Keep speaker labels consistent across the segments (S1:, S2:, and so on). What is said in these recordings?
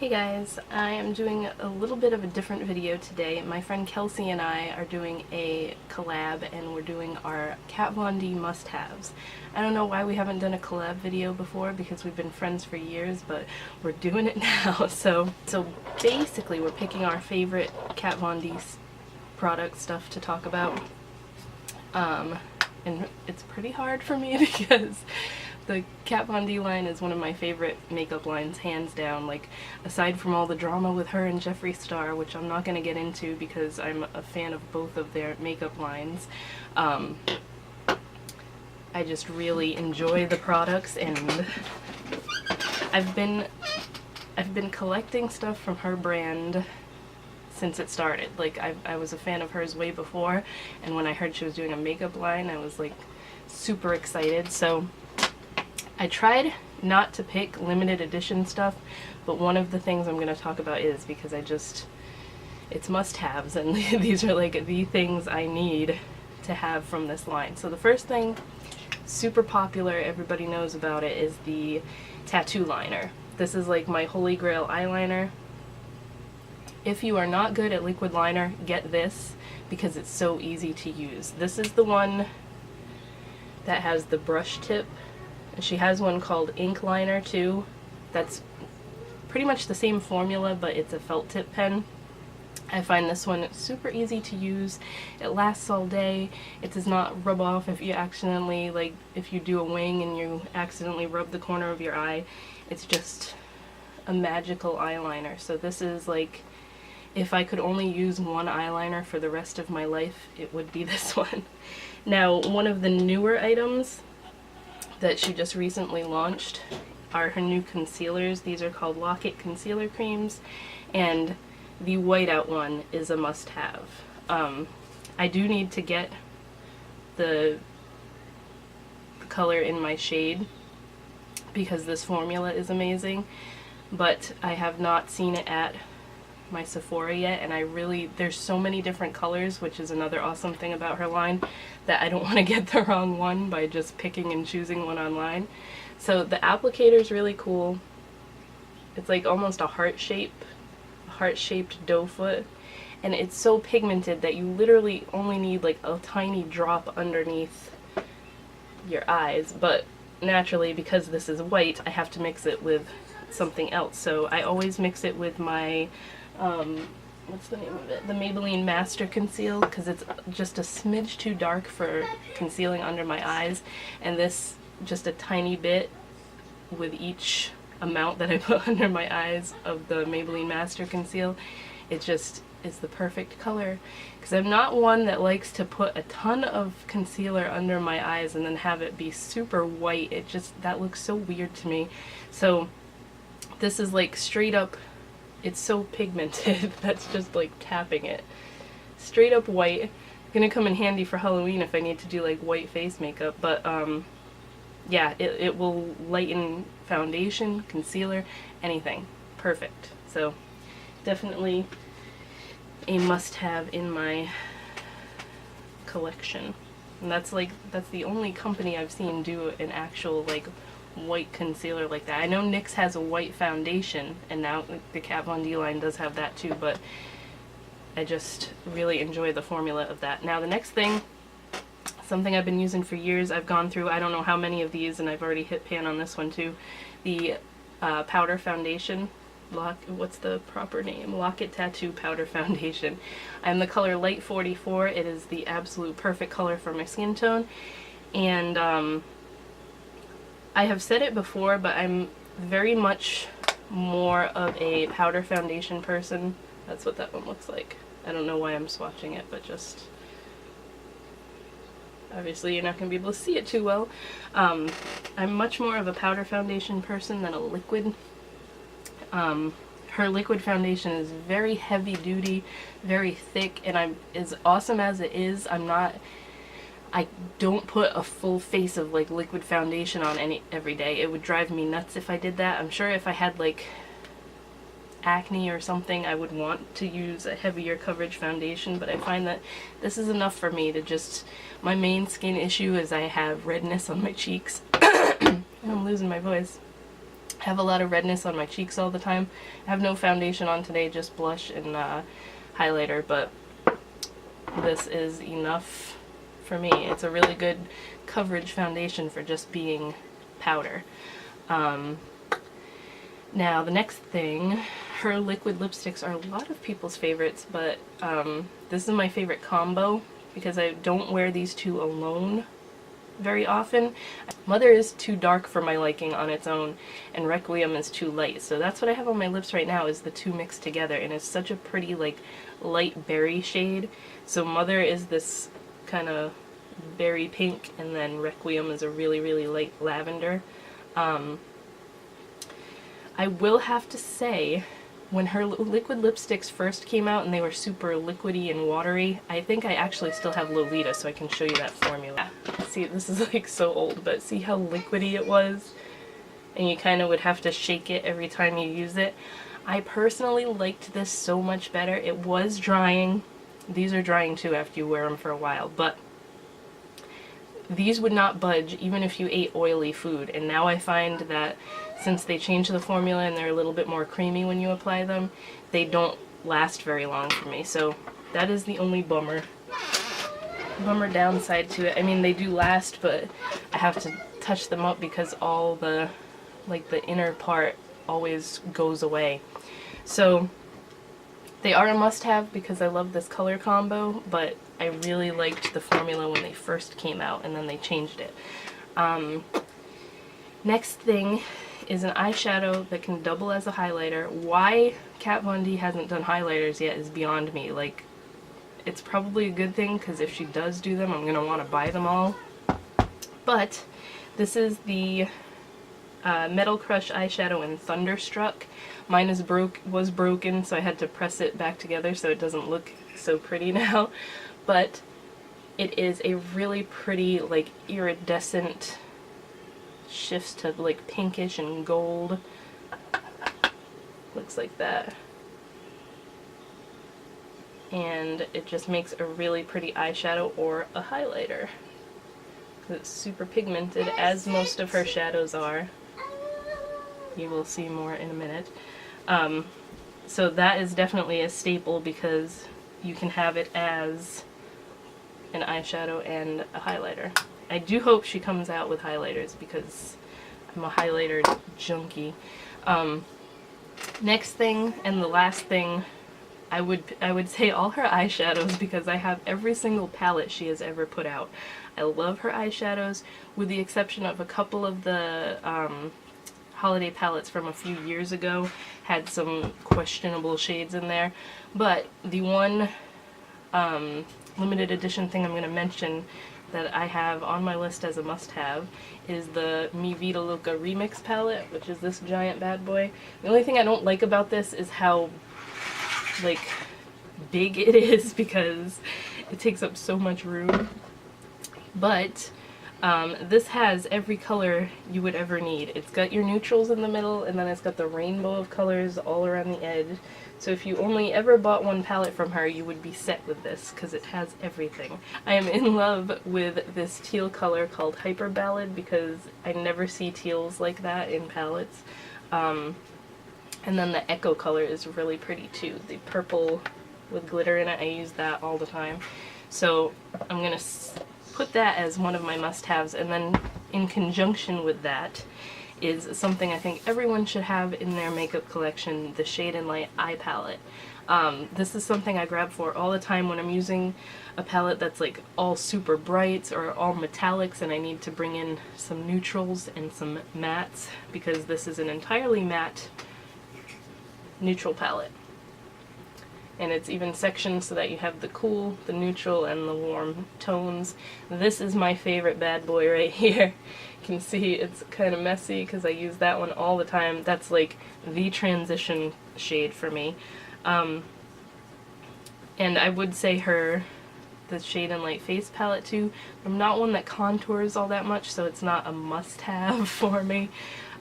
S1: Hey guys, I am doing a little bit of a different video today. My friend Kelsey and I are doing a collab and we're doing our Kat Von D must-haves. I don't know why we haven't done a collab video before because we've been friends for years, but we're doing it now. So basically we're picking our favorite Kat Von D product stuff to talk about. And it's pretty hard for me because the Kat Von D line is one of my favorite makeup lines, hands down. Like, aside from all the drama with her and Jeffree Star, which I'm not going to get into because I'm a fan of both of their makeup lines, I just really enjoy the products, and I've been collecting stuff from her brand since it started. Like, I was a fan of hers way before, and when I heard she was doing a makeup line, I was like super excited. So I tried not to pick limited edition stuff, but one of the things I'm going to talk about is because it's must-haves, and these are like the things I need to have from this line. So the first thing, super popular, everybody knows about it, is the tattoo liner. This is like my holy grail eyeliner. If you are not good at liquid liner, get this because it's so easy to use. This is the one that has the brush tip. And she has one called ink liner too. That's pretty much the same formula, but it's a felt tip pen. I find this one super easy to use. It lasts all day. It does not rub off if you accidentally, like if you do a wing and you accidentally rub the corner of your eye. It's just a magical eyeliner. So this is like, if I could only use one eyeliner for the rest of my life, it would be this one. Now, one of the newer items that she just recently launched are her new concealers. These are called Lock-It concealer creams, and the whiteout one is a must-have. I do need to get the color in my shade because this formula is amazing, but I have not seen it at my Sephora yet, and there's so many different colors, which is another awesome thing about her line, that I don't want to get the wrong one by just picking and choosing one online. So the applicator is really cool. It's like almost a heart-shaped doe foot, and it's so pigmented that you literally only need like a tiny drop underneath your eyes, but naturally, because this is white, I have to mix it with something else. So I always mix it with my what's the name of it? The Maybelline Master Conceal, because it's just a smidge too dark for concealing under my eyes, and this just a tiny bit with each amount that I put under my eyes of the Maybelline Master Conceal. It just is the perfect color, because I'm not one that likes to put a ton of concealer under my eyes and then have it be super white. That looks so weird to me. So this is like straight up, it's so pigmented that's just like tapping it. Straight up white. Gonna come in handy for Halloween if I need to do like white face makeup, but yeah, it will lighten foundation, concealer, anything. Perfect. So definitely a must-have in my collection. And that's the only company I've seen do an actual like white concealer like that. I know NYX has a white foundation, and now the Kat Von D line does have that too, but I just really enjoy the formula of that. Now the next thing, something I've been using for years, I've gone through I don't know how many of these, and I've already hit pan on this one too, the powder foundation. What's the proper name? Lock-It Tattoo Powder Foundation. I'm the color Light 44. It is the absolute perfect color for my skin tone, and I have said it before, but I'm very much more of a powder foundation person. That's what that one looks like. I don't know why I'm swatching it, but just obviously you're not going to be able to see it too well. I'm much more of a powder foundation person than a liquid. Her liquid foundation is very heavy duty, very thick, and as awesome as it is, I don't put a full face of like liquid foundation on every day. It would drive me nuts if I did that. I'm sure if I had like acne or something, I would want to use a heavier coverage foundation, but I find that this is enough for me to just, my main skin issue is I have redness on my cheeks. I'm losing my voice. I have a lot of redness on my cheeks all the time. I have no foundation on today, just blush and highlighter, but this is enough for me. It's a really good coverage foundation for just being powder. Now the next thing, her liquid lipsticks are a lot of people's favorites, but this is my favorite combo because I don't wear these two alone very often. Mother is too dark for my liking on its own, and Requiem is too light. So that's what I have on my lips right now, is the two mixed together, and it's such a pretty like light berry shade. So Mother is this kind of berry pink, and then Requiem is a really, really light lavender. I will have to say, when her liquid lipsticks first came out and they were super liquidy and watery, I think I actually still have Lolita, so I can show you that formula. See, this is like so old, but see how liquidy it was? And you kind of would have to shake it every time you use it. I personally liked this so much better. It was drying. These are drying too after you wear them for a while, but these would not budge even if you ate oily food. And now I find that since they changed the formula and they're a little bit more creamy when you apply them, they don't last very long for me. So that is the only bummer downside to it. I mean, they do last, but I have to touch them up because all the, like, the inner part always goes away. So they are a must-have because I love this color combo, but I really liked the formula when they first came out, and then they changed it. Next thing is an eyeshadow that can double as a highlighter. Why Kat Von D hasn't done highlighters yet is beyond me. Like, it's probably a good thing, because if she does do them, I'm going to want to buy them all. But this is the Metal Crush eyeshadow in Thunderstruck. Mine was broken, so I had to press it back together so it doesn't look so pretty now. But it is a really pretty, like, iridescent, shifts to like pinkish and gold. Looks like that. And it just makes a really pretty eyeshadow or a highlighter. It's super pigmented, as most of her shadows are. You will see more in a minute. So that is definitely a staple because you can have it as an eyeshadow and a highlighter. I do hope she comes out with highlighters because I'm a highlighter junkie. Next thing and the last thing, I would say all her eyeshadows, because I have every single palette she has ever put out. I love her eyeshadows, with the exception of a couple of the holiday palettes from a few years ago had some questionable shades in there. But the one limited edition thing I'm going to mention that I have on my list as a must-have is the Mi Vida Loca Remix palette, which is this giant bad boy. The only thing I don't like about this is how, like, big it is, because it takes up so much room. But this has every color you would ever need. It's got your neutrals in the middle, and then it's got the rainbow of colors all around the edge. So if you only ever bought one palette from her, you would be set with this, because it has everything. I am in love with this teal color called Hyper Ballad, because I never see teals like that in palettes. And then the Echo color is really pretty too. The purple with glitter in it, I use that all the time. So I'm going to put that as one of my must-haves, and then in conjunction with that is something I think everyone should have in their makeup collection, the Shade and Light eye palette. This is something I grab for all the time when I'm using a palette that's like all super brights or all metallics and I need to bring in some neutrals and some mattes, because this is an entirely matte neutral palette. And it's even sectioned so that you have the cool, the neutral, and the warm tones. This is my favorite bad boy right here. You can see it's kind of messy because I use that one all the time. That's like the transition shade for me. And I would say the Shade and Light face palette too. I'm not one that contours all that much, so it's not a must-have for me.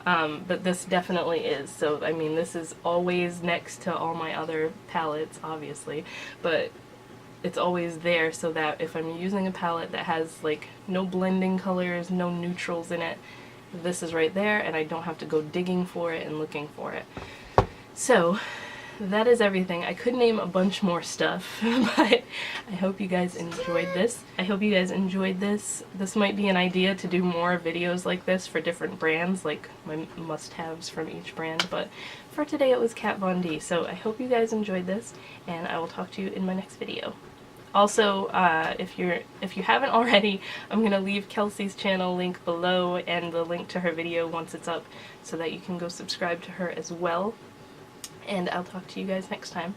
S1: But this definitely is. So, I mean, this is always next to all my other palettes, obviously, but it's always there so that if I'm using a palette that has, like, no blending colors, no neutrals in it, this is right there, and I don't have to go digging for it and looking for it. So that is everything. I could name a bunch more stuff, but I hope you guys enjoyed this. This might be an idea to do more videos like this for different brands, like my must-haves from each brand, but for today it was Kat Von D. So I hope you guys enjoyed this, and I will talk to you in my next video. Also, if you haven't already, I'm going to leave Kelsey's channel link below and the link to her video once it's up so that you can go subscribe to her as well. And I'll talk to you guys next time.